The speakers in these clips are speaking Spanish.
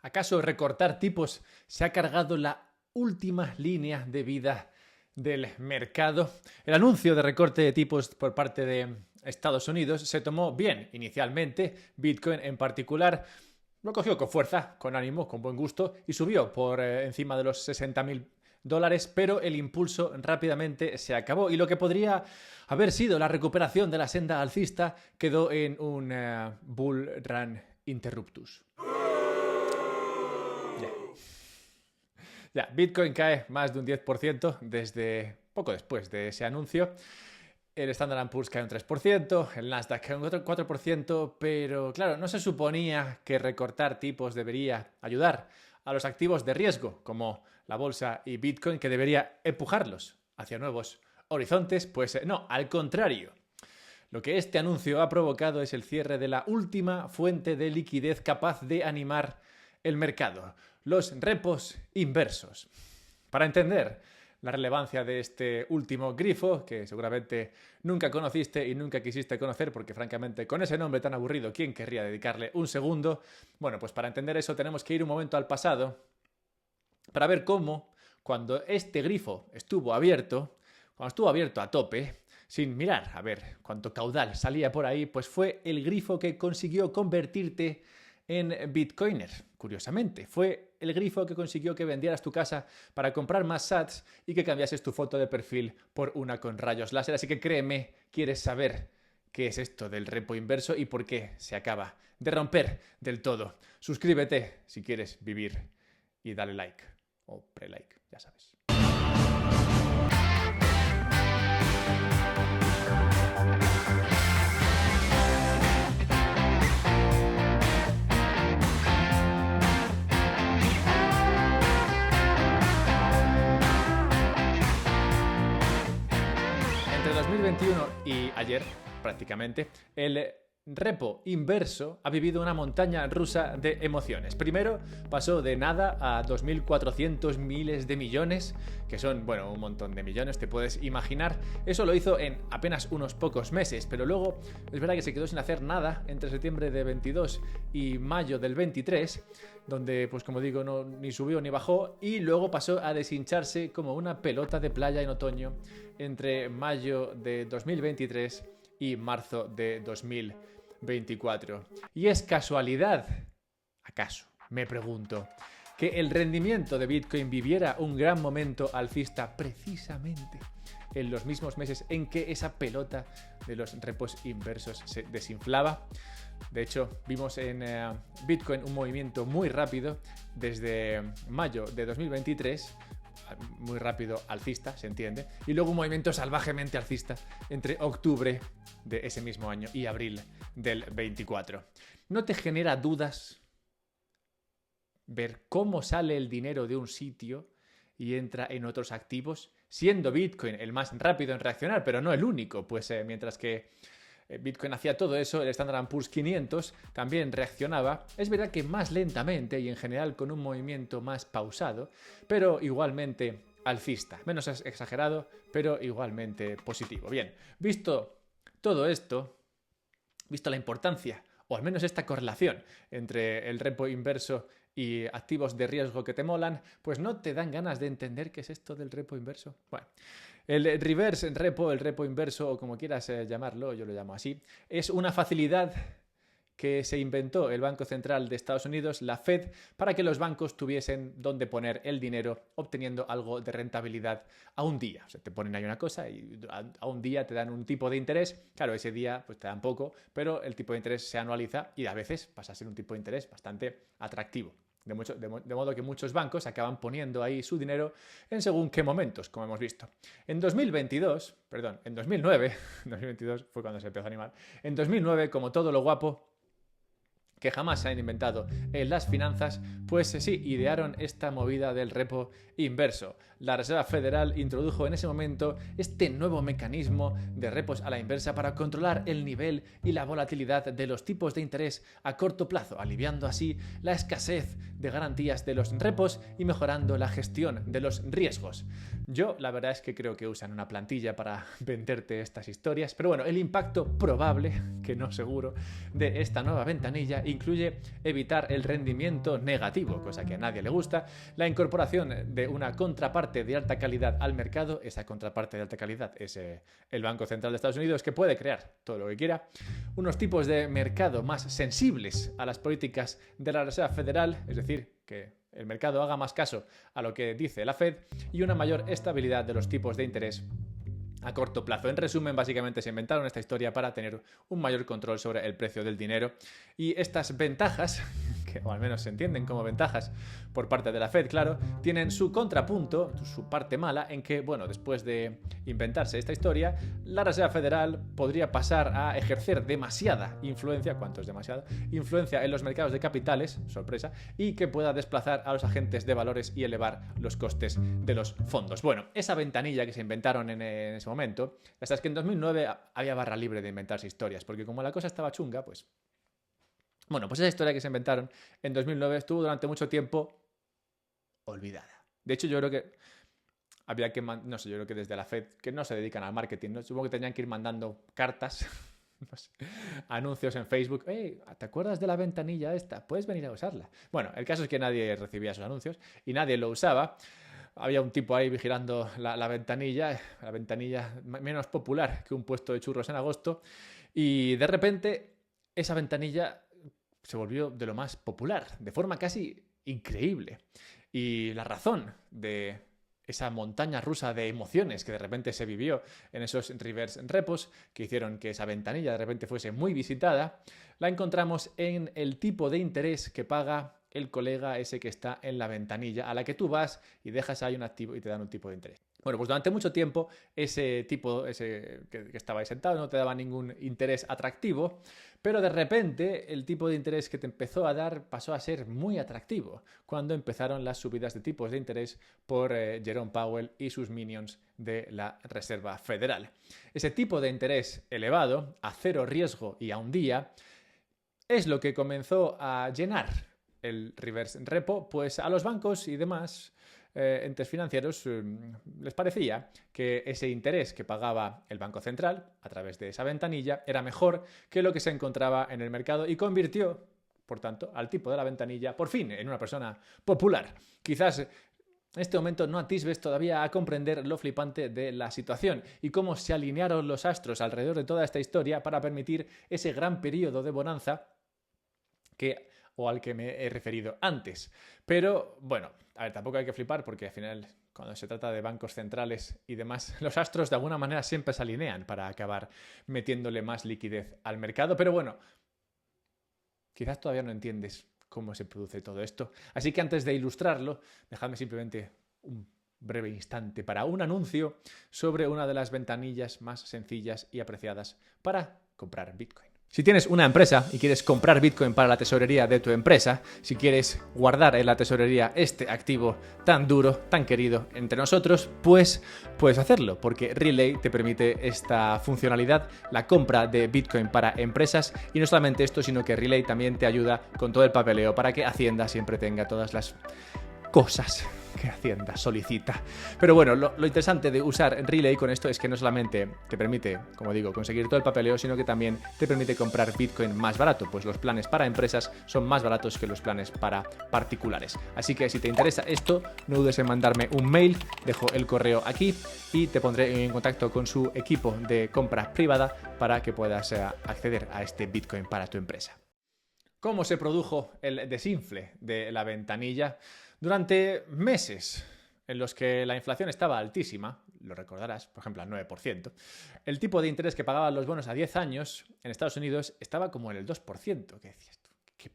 ¿Acaso recortar tipos se ha cargado la última línea de vida del mercado? El anuncio de recorte de tipos por parte de Estados Unidos se tomó bien inicialmente. Bitcoin en particular lo cogió con fuerza, con ánimo, con buen gusto y subió por encima de los $60.000, pero el impulso rápidamente se acabó y lo que podría haber sido la recuperación de la senda alcista quedó en un bull run interruptus. Bitcoin cae más de un 10% desde poco después de ese anuncio. El Standard & Poor's cae un 3%, el Nasdaq cae un 4%, pero claro, no se suponía que recortar tipos debería ayudar a los activos de riesgo, como la bolsa y Bitcoin, que debería empujarlos hacia nuevos horizontes. Pues no, al contrario. Lo que este anuncio ha provocado es el cierre de la última fuente de liquidez capaz de animar el mercado, los repos inversos. Para entender la relevancia de este último grifo, que seguramente nunca conociste y nunca quisiste conocer, porque francamente con ese nombre tan aburrido, ¿quién querría dedicarle un segundo? Bueno, pues para entender eso tenemos que ir un momento al pasado para ver cómo, cuando este grifo estuvo abierto, cuando estuvo abierto a tope, sin mirar a ver cuánto caudal salía por ahí, pues fue el grifo que consiguió convertirte en Bitcoiner. Curiosamente, fue el grifo que consiguió que vendieras tu casa para comprar más sats y que cambiases tu foto de perfil por una con rayos láser. Así que créeme, quieres saber qué es esto del repo inverso y por qué se acaba de romper del todo. Suscríbete si quieres vivir y dale like o pre-like, ya sabes. Entre 2021 y ayer, prácticamente, el repo inverso ha vivido una montaña rusa de emociones. Primero pasó de nada a 2.400 miles de millones, que son, bueno, un montón de millones, te puedes imaginar. Eso lo hizo en apenas unos pocos meses, pero luego es verdad que se quedó sin hacer nada entre septiembre de 22 y mayo del 23, donde, pues como digo, no, ni subió ni bajó, y luego pasó a deshincharse como una pelota de playa en otoño entre mayo de 2023 y marzo de 2024. ¿Y es casualidad? ¿Acaso? Me pregunto. Que el rendimiento de Bitcoin viviera un gran momento alcista precisamente en los mismos meses en que esa pelota de los repos inversos se desinflaba. De hecho, vimos en Bitcoin un movimiento muy rápido desde mayo de 2023, muy rápido alcista, se entiende, y luego un movimiento salvajemente alcista entre octubre de ese mismo año y abril del 24. ¿No te genera dudas ver cómo sale el dinero de un sitio y entra en otros activos, siendo Bitcoin el más rápido en reaccionar, pero no el único? Pues mientras que Bitcoin hacía todo eso, el Standard & Poor's 500 también reaccionaba. Es verdad que más lentamente y en general con un movimiento más pausado, pero igualmente alcista. Menos exagerado, pero igualmente positivo. Bien, visto todo esto, visto la importancia, o al menos esta correlación entre el repo inverso y activos de riesgo que te molan, pues no te dan ganas de entender qué es esto del repo inverso. Bueno, el reverse repo, el repo inverso, o como quieras llamarlo, yo lo llamo así, es una facilidad que se inventó el Banco Central de Estados Unidos, la Fed, para que los bancos tuviesen dónde poner el dinero, obteniendo algo de rentabilidad a un día. O sea, te ponen ahí una cosa y a un día te dan un tipo de interés. Claro, ese día pues te dan poco, pero el tipo de interés se anualiza y a veces pasa a ser un tipo de interés bastante atractivo. De modo que muchos bancos acaban poniendo ahí su dinero en según qué momentos, como hemos visto. En 2009, 2022 fue cuando se empezó a animar, en 2009, como todo lo guapo que jamás se han inventado en las finanzas, pues sí, idearon esta movida del repo inverso. La Reserva Federal introdujo en ese momento este nuevo mecanismo de repos a la inversa para controlar el nivel y la volatilidad de los tipos de interés a corto plazo, aliviando así la escasez de garantías de los repos y mejorando la gestión de los riesgos. Yo la verdad es que creo que usan una plantilla para venderte estas historias, pero bueno, el impacto probable, que no seguro, de esta nueva ventanilla incluye evitar el rendimiento negativo, cosa que a nadie le gusta, la incorporación de una contraparte de alta calidad al mercado. Esa contraparte de alta calidad es el Banco Central de Estados Unidos, que puede crear todo lo que quiera, unos tipos de mercado más sensibles a las políticas de la Reserva Federal, es decir, que el mercado haga más caso a lo que dice la Fed, y una mayor estabilidad de los tipos de interés a corto plazo. En resumen, básicamente se inventaron esta historia para tener un mayor control sobre el precio del dinero, y estas ventajas, que o al menos se entienden como ventajas por parte de la Fed, claro, tienen su contrapunto, su parte mala, en que, bueno, después de inventarse esta historia, la Reserva Federal podría pasar a ejercer demasiada influencia, ¿cuánto es demasiada? Influencia en los mercados de capitales, sorpresa, y que pueda desplazar a los agentes de valores y elevar los costes de los fondos. Bueno, esa ventanilla que se inventaron en ese momento, hasta es que en 2009 había barra libre de inventarse historias, porque como la cosa estaba chunga, pues... Bueno, pues esa historia que se inventaron en 2009 estuvo durante mucho tiempo olvidada. De hecho, yo creo que había que... No sé, yo creo que desde la Fed, que no se dedican al marketing, ¿no? Supongo que tenían que ir mandando cartas, no sé, anuncios en Facebook. Hey, ¿te acuerdas de la ventanilla esta? Puedes venir a usarla. Bueno, el caso es que nadie recibía esos anuncios y nadie lo usaba. Había un tipo ahí vigilando la ventanilla menos popular que un puesto de churros en agosto, y de repente esa ventanilla se volvió de lo más popular, de forma casi increíble. Y la razón de esa montaña rusa de emociones que de repente se vivió en esos reverse repos, que hicieron que esa ventanilla de repente fuese muy visitada, la encontramos en el tipo de interés que paga el colega ese que está en la ventanilla, a la que tú vas y dejas ahí un activo y te dan un tipo de interés. Bueno, pues durante mucho tiempo ese tipo que estaba ahí sentado no te daba ningún interés atractivo, pero de repente el tipo de interés que te empezó a dar pasó a ser muy atractivo cuando empezaron las subidas de tipos de interés por Jerome Powell y sus minions de la Reserva Federal. Ese tipo de interés elevado, a cero riesgo y a un día, es lo que comenzó a llenar el reverse repo, pues a los bancos y demás entes financieros les parecía que ese interés que pagaba el Banco Central a través de esa ventanilla era mejor que lo que se encontraba en el mercado, y convirtió, por tanto, al tipo de la ventanilla por fin en una persona popular. Quizás en este momento no atisbes todavía a comprender lo flipante de la situación y cómo se alinearon los astros alrededor de toda esta historia para permitir ese gran periodo de bonanza al que me he referido antes. Pero, bueno, a ver, tampoco hay que flipar, porque al final, cuando se trata de bancos centrales y demás, los astros de alguna manera siempre se alinean para acabar metiéndole más liquidez al mercado. Pero bueno, quizás todavía no entiendes cómo se produce todo esto. Así que antes de ilustrarlo, dejadme simplemente un breve instante para un anuncio sobre una de las ventanillas más sencillas y apreciadas para comprar Bitcoin. Si tienes una empresa y quieres comprar Bitcoin para la tesorería de tu empresa, si quieres guardar en la tesorería este activo tan duro, tan querido entre nosotros, pues puedes hacerlo, porque Relay te permite esta funcionalidad, la compra de Bitcoin para empresas. Y no solamente esto, sino que Relay también te ayuda con todo el papeleo para que Hacienda siempre tenga todas las cosas que Hacienda solicita. Pero bueno, lo interesante de usar Relay con esto es que no solamente te permite, como digo, conseguir todo el papeleo, sino que también te permite comprar Bitcoin más barato, pues los planes para empresas son más baratos que los planes para particulares. Así que si te interesa esto, no dudes en mandarme un mail, dejo el correo aquí y te pondré en contacto con su equipo de compra privada para que puedas acceder a este Bitcoin para tu empresa. ¿Cómo se produjo el desinfle de la ventanilla? Durante meses en los que la inflación estaba altísima, lo recordarás, por ejemplo al 9%, el tipo de interés que pagaban los bonos a 10 años en Estados Unidos estaba como en el 2%, que decías tú,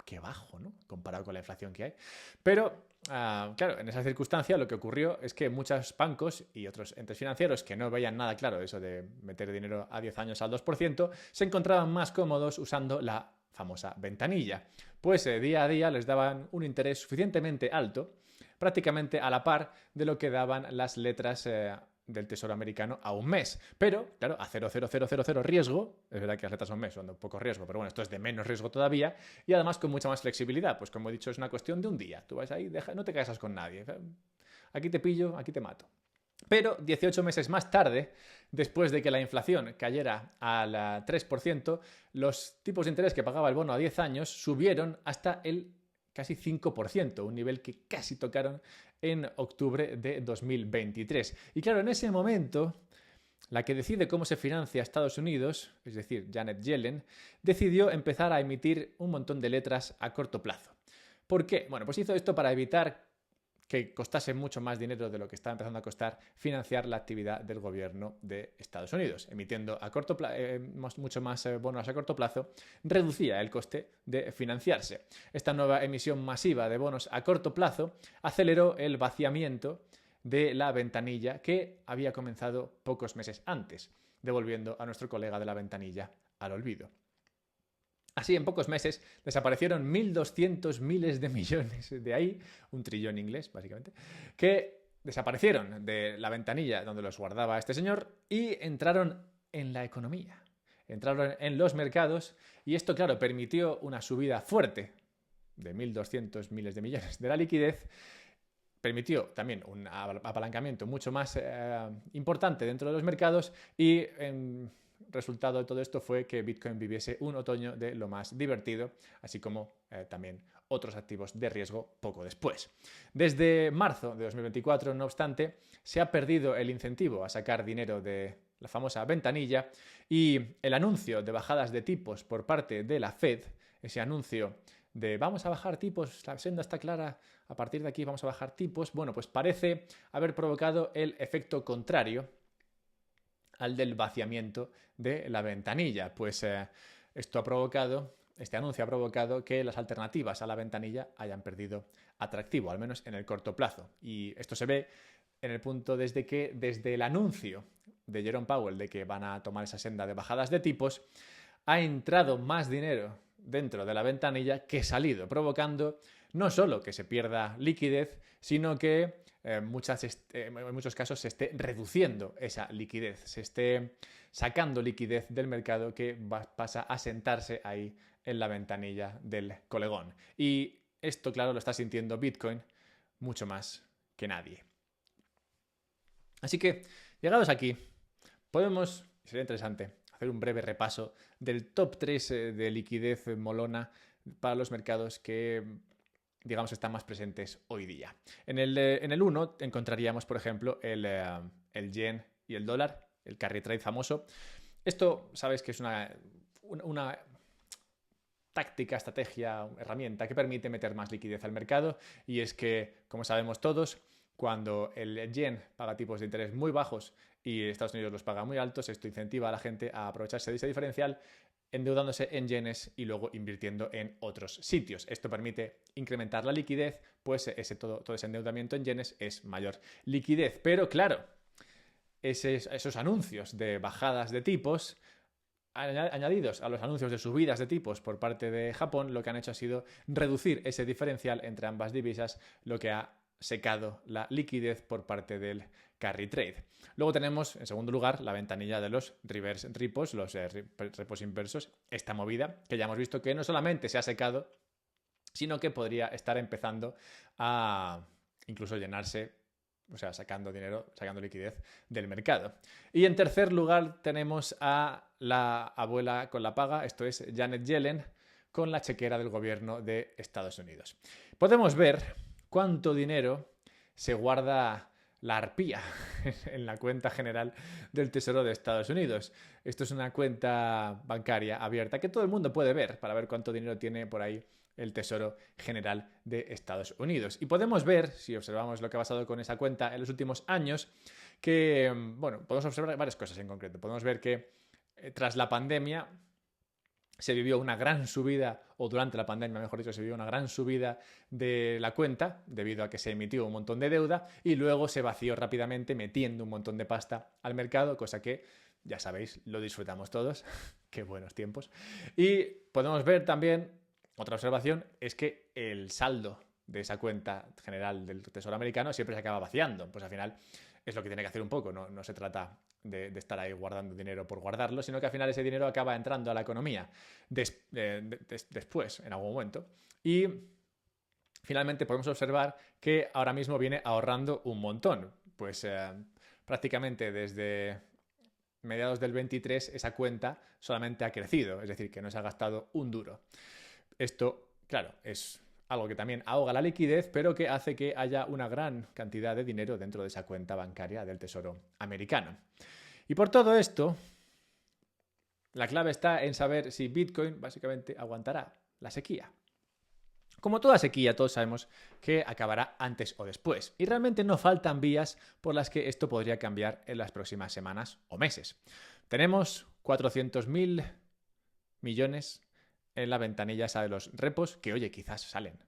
qué bajo, ¿no?, comparado con la inflación que hay. Pero, claro, en esa circunstancia lo que ocurrió es que muchos bancos y otros entes financieros que no veían nada claro eso de meter dinero a 10 años al 2%, se encontraban más cómodos usando la famosa ventanilla. Pues día a día les daban un interés suficientemente alto, prácticamente a la par de lo que daban las letras del Tesoro americano a un mes. Pero, claro, a 0,0000 riesgo, es verdad que las letras son mes, son de poco riesgo, pero bueno, esto es de menos riesgo todavía, y además con mucha más flexibilidad. Pues como he dicho, es una cuestión de un día. Tú vas ahí, no te casas con nadie. Aquí te pillo, aquí te mato. Pero 18 meses más tarde, después de que la inflación cayera al 3%, los tipos de interés que pagaba el bono a 10 años subieron hasta el casi 5%, un nivel que casi tocaron en octubre de 2023. Y claro, en ese momento, la que decide cómo se financia Estados Unidos, es decir, Janet Yellen, decidió empezar a emitir un montón de letras a corto plazo. ¿Por qué? Bueno, pues hizo esto para evitar que costase mucho más dinero de lo que estaba empezando a costar financiar la actividad del gobierno de Estados Unidos. Emitiendo a corto mucho más bonos a corto plazo, reducía el coste de financiarse. Esta nueva emisión masiva de bonos a corto plazo aceleró el vaciamiento de la ventanilla que había comenzado pocos meses antes, devolviendo a nuestro colega de la ventanilla al olvido. Así, en pocos meses, desaparecieron 1.200 miles de millones, de ahí un trillón inglés, básicamente, que desaparecieron de la ventanilla donde los guardaba este señor y entraron en la economía, entraron en los mercados y esto, claro, permitió una subida fuerte de 1.200 miles de millones de la liquidez, permitió también un apalancamiento mucho más importante dentro de los mercados y resultado de todo esto fue que Bitcoin viviese un otoño de lo más divertido, así como también otros activos de riesgo poco después. Desde marzo de 2024, no obstante, se ha perdido el incentivo a sacar dinero de la famosa ventanilla y el anuncio de bajadas de tipos por parte de la Fed, ese anuncio de vamos a bajar tipos, la senda está clara, a partir de aquí vamos a bajar tipos, bueno, pues parece haber provocado el efecto contrario al del vaciamiento de la ventanilla. Pues este anuncio ha provocado que las alternativas a la ventanilla hayan perdido atractivo, al menos en el corto plazo. Y esto se ve en el punto desde el anuncio de Jerome Powell de que van a tomar esa senda de bajadas de tipos, ha entrado más dinero dentro de la ventanilla que salido, provocando no solo que se pierda liquidez, sino que en muchos casos se esté reduciendo esa liquidez, se esté sacando liquidez del mercado que pasa a sentarse ahí en la ventanilla del colegón. Y esto, claro, lo está sintiendo Bitcoin mucho más que nadie. Así que, llegados aquí, sería interesante hacer un breve repaso del top 3 de liquidez molona para los mercados que, digamos, están más presentes hoy día. En el 1 encontraríamos, por ejemplo, el yen y el dólar, el carry trade famoso. Esto, sabes que es una táctica, estrategia, herramienta que permite meter más liquidez al mercado, y es que, como sabemos todos, cuando el yen paga tipos de interés muy bajos y Estados Unidos los paga muy altos, esto incentiva a la gente a aprovecharse de ese diferencial, endeudándose en yenes y luego invirtiendo en otros sitios. Esto permite incrementar la liquidez, pues todo ese endeudamiento en yenes es mayor liquidez. Pero claro, esos anuncios de bajadas de tipos, añadidos a los anuncios de subidas de tipos por parte de Japón, lo que han hecho ha sido reducir ese diferencial entre ambas divisas, lo que ha secado la liquidez por parte del carry trade. Luego tenemos, en segundo lugar, la ventanilla de los reverse repos, los repos inversos, esta movida que ya hemos visto que no solamente se ha secado, sino que podría estar empezando a incluso llenarse, o sea, sacando liquidez del mercado. Y en tercer lugar tenemos a la abuela con la paga, esto es Janet Yellen, con la chequera del gobierno de Estados Unidos. Podemos ver cuánto dinero se guarda la arpía en la cuenta general del Tesoro de Estados Unidos. Esto es una cuenta bancaria abierta que todo el mundo puede ver para ver cuánto dinero tiene por ahí el Tesoro General de Estados Unidos. Y podemos ver, si observamos lo que ha pasado con esa cuenta en los últimos años, que, bueno, podemos observar varias cosas en concreto. Podemos ver que tras la pandemia se vivió una gran subida, o durante la pandemia, mejor dicho, se vivió una gran subida de la cuenta debido a que se emitió un montón de deuda y luego se vació rápidamente metiendo un montón de pasta al mercado, cosa que, ya sabéis, lo disfrutamos todos. Qué buenos tiempos. Y podemos ver también, otra observación, es que el saldo de esa cuenta general del Tesoro americano siempre se acaba vaciando. Pues al final es lo que tiene que hacer un poco, no se trata de estar ahí guardando dinero por guardarlo, sino que al final ese dinero acaba entrando a la economía después, en algún momento. Y finalmente podemos observar que ahora mismo viene ahorrando un montón. Pues prácticamente desde mediados del 23 esa cuenta solamente ha crecido, es decir, que no se ha gastado un duro. Esto, claro, es algo que también ahoga la liquidez, pero que hace que haya una gran cantidad de dinero dentro de esa cuenta bancaria del Tesoro americano. Y por todo esto, la clave está en saber si Bitcoin básicamente aguantará la sequía. Como toda sequía, todos sabemos que acabará antes o después. Y realmente no faltan vías por las que esto podría cambiar en las próximas semanas o meses. Tenemos 400.000 millones en la ventanilla esa de los repos que, oye, quizás salen.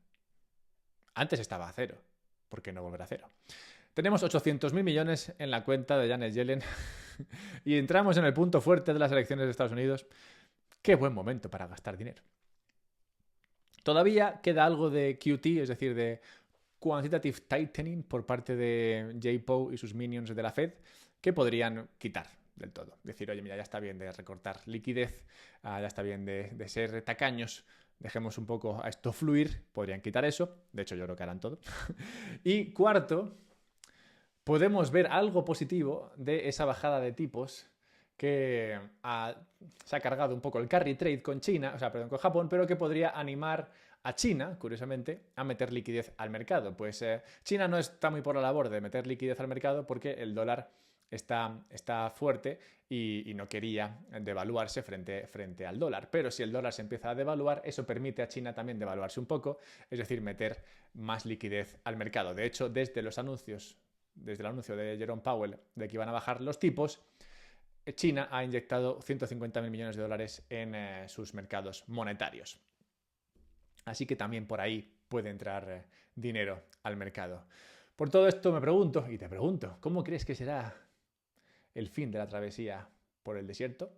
Antes estaba a cero. ¿Por qué no volver a cero? Tenemos 800.000 millones en la cuenta de Janet Yellen y entramos en el punto fuerte de las elecciones de Estados Unidos. Qué buen momento para gastar dinero. Todavía queda algo de QT, es decir, de Quantitative Tightening por parte de Jay Powell y sus minions de la Fed, que podrían quitar del todo. Decir, oye, mira, ya está bien de recortar liquidez, ya está bien de ser tacaños, dejemos un poco a esto fluir, podrían quitar eso, de hecho yo creo que harán todo. Y cuarto, podemos ver algo positivo de esa bajada de tipos que se ha cargado un poco el carry trade con con Japón, pero que podría animar a China, curiosamente, a meter liquidez al mercado. Pues China no está muy por la labor de meter liquidez al mercado porque el dólar está fuerte y no quería devaluarse frente al dólar. Pero si el dólar se empieza a devaluar, eso permite a China también devaluarse un poco, es decir, meter más liquidez al mercado. De hecho, desde el anuncio de Jerome Powell de que iban a bajar los tipos, China ha inyectado 150.000 millones de dólares en sus mercados monetarios. Así que también por ahí puede entrar dinero al mercado. Por todo esto me pregunto, y te pregunto, ¿cómo crees que será el fin de la travesía por el desierto?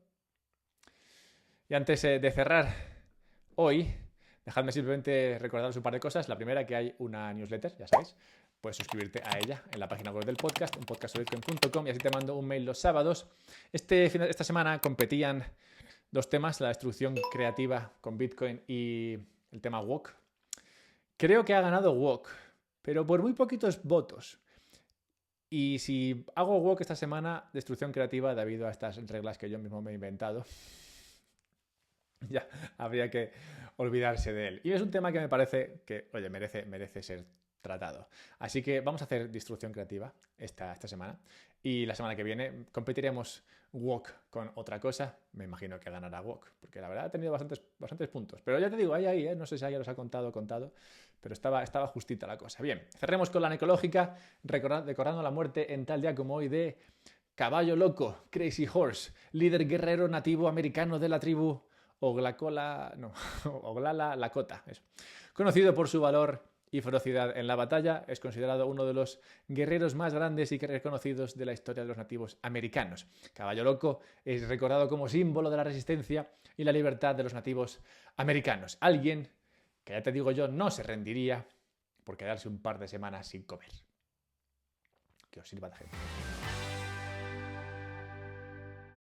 Y antes de cerrar hoy, dejadme simplemente recordaros un par de cosas. La primera, que hay una newsletter, ya sabéis. Puedes suscribirte a ella en la página web del podcast, unpodcastsobitcoin.com, y así te mando un mail los sábados. Esta semana competían dos temas, la destrucción creativa con Bitcoin y el tema Walk. Creo que ha ganado Walk, pero por muy poquitos votos. Y si hago Walk esta semana, destrucción creativa debido a estas reglas que yo mismo me he inventado, ya habría que olvidarse de él. Y es un tema que me parece que, oye, merece ser tratado. Así que vamos a hacer destrucción creativa esta semana. Y la semana que viene competiremos Walk con otra cosa. Me imagino que ganará Walk, porque la verdad ha tenido bastantes puntos. Pero ya te digo, ahí, no sé si alguien los ha contado, pero estaba justita la cosa. Bien, cerremos con la necológica, recordando la muerte en tal día como hoy de Caballo Loco, Crazy Horse, líder guerrero nativo americano de la tribu Oglala Lakota. Eso. Conocido por su valor y ferocidad en la batalla, es considerado uno de los guerreros más grandes y reconocidos de la historia de los nativos americanos. Caballo Loco es recordado como símbolo de la resistencia y la libertad de los nativos americanos. Alguien que, ya te digo yo, no se rendiría por quedarse un par de semanas sin comer. Que os sirva la gente.